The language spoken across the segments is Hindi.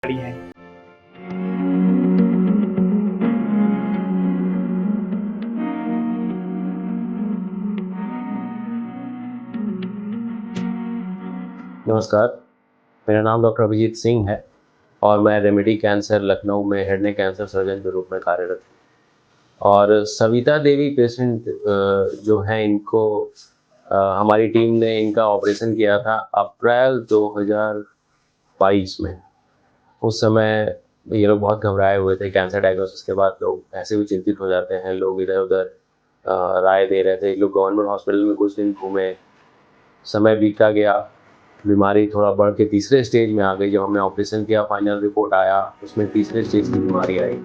खड़ी हैं। नमस्कार, मेरा नाम डॉक्टर अभिजीत सिंह है और मैं रेमेडी कैंसर लखनऊ में हेड नेक कैंसर सर्जन के रूप में कार्यरत हूँ। और सविता देवी पेशेंट जो हैं इनको हमारी टीम ने इनका ऑपरेशन किया था अप्रैल 2022 में। उस समय ये लोग बहुत घबराए हुए थे। कैंसर डायग्नोसिस के बाद लोग ऐसे भी चिंतित हो जाते हैं। लोग इधर उधर राय दे रहे थे। लोग गवर्नमेंट हॉस्पिटल में कुछ दिन घूमे, समय बीतता गया, बीमारी थोड़ा बढ़ के तीसरे स्टेज में आ गई। जब हमने ऑपरेशन किया, फाइनल रिपोर्ट आया, उसमें तीसरे स्टेज की बीमारी आई।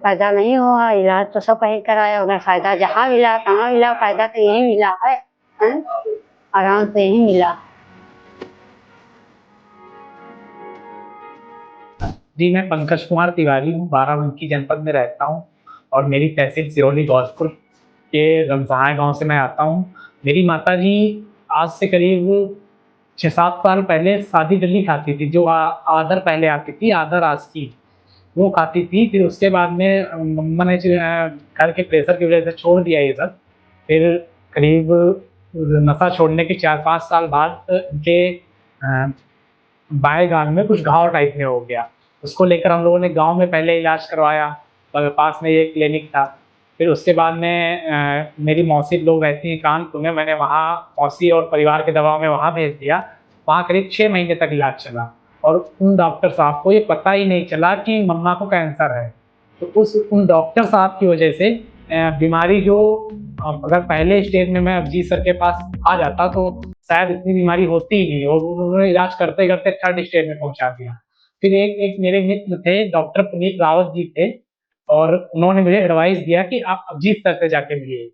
फायदा नहीं हुआ, इलाज तो सब कहीं कराया, उन्हें फायदा जहाँ मिला कहाँ मिला, फायदा तो यही मिला है, हैं? आराम से यही मिला। जी, मैं पंकज कुमार तिवारी हूँ, बाराबंकी जनपद में रहता हूँ और मेरी तहसील सिरोही गौसपुर के रमसहाय गांव से मैं आता हूँ। मेरी माता जी आज से करीब 6-7 साल पहले सादी दली खाती थी, जो आदर पहले आती थी, आदर आज की वो खाती थी। फिर उसके बाद में मम्मा ने घर के प्रेशर की वजह से छोड़ दिया ये सब। फिर करीब नशा छोड़ने के 4-5 साल बाद उनके बाएं गाल में कुछ घाव टाइप में हो गया। उसको लेकर हम लोगों ने गांव में पहले इलाज करवाया, पास में ये क्लिनिक था। फिर उसके बाद में मेरी मौसी लोग रहती हैं कानपुर में, मैंने वहाँ मौसी और परिवार के दबाव में वहाँ भेज दिया। वहाँ करीब 6 महीने तक इलाज चला और उन डॉक्टर साहब को ये पता ही नहीं चला कि मम्मा को कैंसर है। तो उन डॉक्टर साहब की वजह से बीमारी जो अगर पहले स्टेज में मैं अभिजीत सर के पास आ जाता तो शायद इतनी बीमारी होती ही नहीं, और उन्होंने इलाज करते करते 3rd स्टेज में पहुंचा दिया। फिर एक मेरे मित्र थे, डॉक्टर पुनीत रावत जी थे, और उन्होंने मुझे एडवाइस दिया कि आप अभिजीत सर से जाके मिलिए।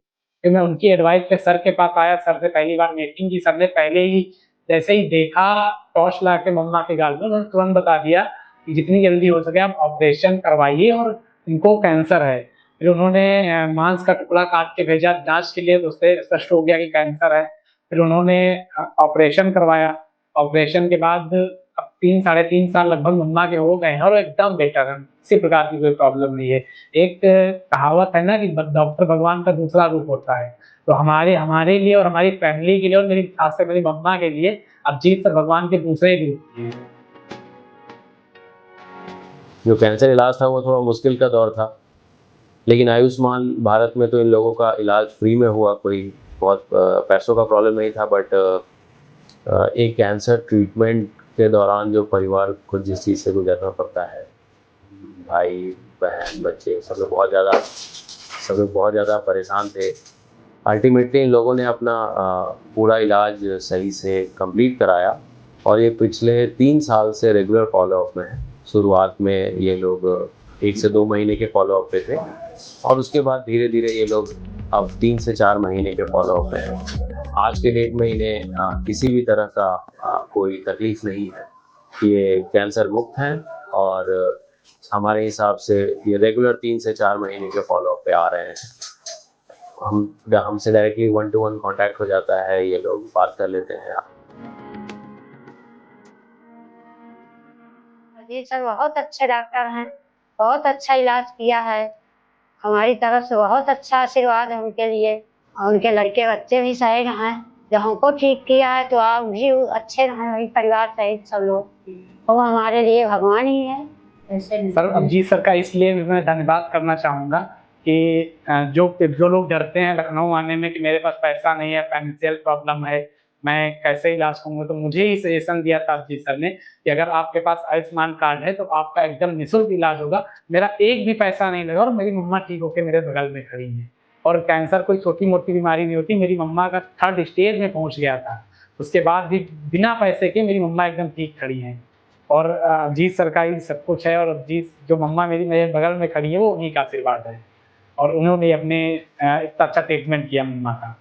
फिर मैं उनकी एडवाइस पे सर के पास आया, सर से पहली बार मीटिंग की। सर ने पहले ही जैसे ही देखा टॉर्च ला के मम्मा के गाल में, उन्होंने तुरंत बता दिया कि जितनी जल्दी हो सके आप ऑपरेशन करवाइए और इनको कैंसर है। फिर उन्होंने मांस का टुकड़ा काट के भेजा जांच के लिए, तो उससे स्पष्ट हो गया कि कैंसर है। फिर उन्होंने ऑपरेशन करवाया। ऑपरेशन के बाद अब 3-3.5 साल लगभग मम्मा के हो गए हैं और एकदम बेटर है, किसी प्रकार की कोई प्रॉब्लम नहीं है। एक कहावत है ना कि डॉक्टर भगवान का दूसरा रूप होता है, तो हमारे हमारे लिए और हमारी फैमिली के लिए और मेरी खास कर मेरी मम्मा के लिए अभिजीत सर भगवान के दूसरे रूप हैं। जो कैंसर इलाज था वो थोड़ा मुश्किल का दौर था, लेकिन आयुष्मान भारत में तो इन लोगों का इलाज फ्री में हुआ। कोई बहुत पैसों का प्रॉब्लम नहीं था। बट एक कैंसर ट्रीटमेंट के दौरान जो परिवार को जिस चीज़ से गुजरना पड़ता है, भाई बहन बच्चे सब लोग बहुत ज़्यादा परेशान थे। अल्टीमेटली इन लोगों ने अपना पूरा इलाज सही से कंप्लीट कराया और ये पिछले 3 साल से रेगुलर फॉलोअप में है। शुरुआत में ये लोग 1 से 2 महीने के फॉलोअप पे थे और उसके बाद धीरे धीरे ये लोग अब 3 से 4 महीने के फॉलोअप में हैं। आज के डेट में इन्हें किसी भी तरह का कोई तकलीफ नहीं है। ये कैंसर मुक्त हैं और हमारे हिसाब से ये रेगुलर 3 से 4 महीने के फॉलोअप पे आ रहे हैं। हमसे डायरेक्टली 1-to-1 कांटेक्ट हो जाता है, ये लोग बात कर लेते हैं। अजीत सर बहुत अच्छे डॉक्टर हैं, बहुत अच्छा इलाज किया है। हमारी तरफ से बहुत अच्छा आशीर्वाद है उनके लिए, और उनके लड़के बच्चे भी सही हैं। जब हमको ठीक किया है तो आप भी अच्छे रहें, वही परिवार सहित सब लोग, वो हमारे लिए भगवान ही है। सर अभिजीत सर का इसलिए मैं धन्यवाद करना चाहूँगा कि जो लोग डरते हैं लखनऊ आने में कि मेरे पास पैसा नहीं है, फाइनेंशियल प्रॉब्लम है, मैं कैसे इलाज करूँगा, तो मुझे ही सजेशन दिया था अभिजीत सर ने कि अगर आपके पास आयुष्मान कार्ड है तो आपका एकदम निःशुल्क इलाज होगा, मेरा एक भी पैसा नहीं लगा और मेरी मम्मा ठीक होकर मेरे बगल में खड़ी हैं। और कैंसर कोई छोटी मोटी बीमारी नहीं होती। मेरी मम्मा का 3rd स्टेज में पहुँच गया था, उसके बाद भी बिना पैसे के मेरी मम्मा एकदम ठीक खड़ी हैं। और अभिजीत सर का ही सब कुछ है, और अभिजीत जो मम्मा मेरे बगल में खड़ी है वो उन्हीं का आशीर्वाद है, और उन्होंने अपने इतना अच्छा ट्रीटमेंट किया मम्मा का।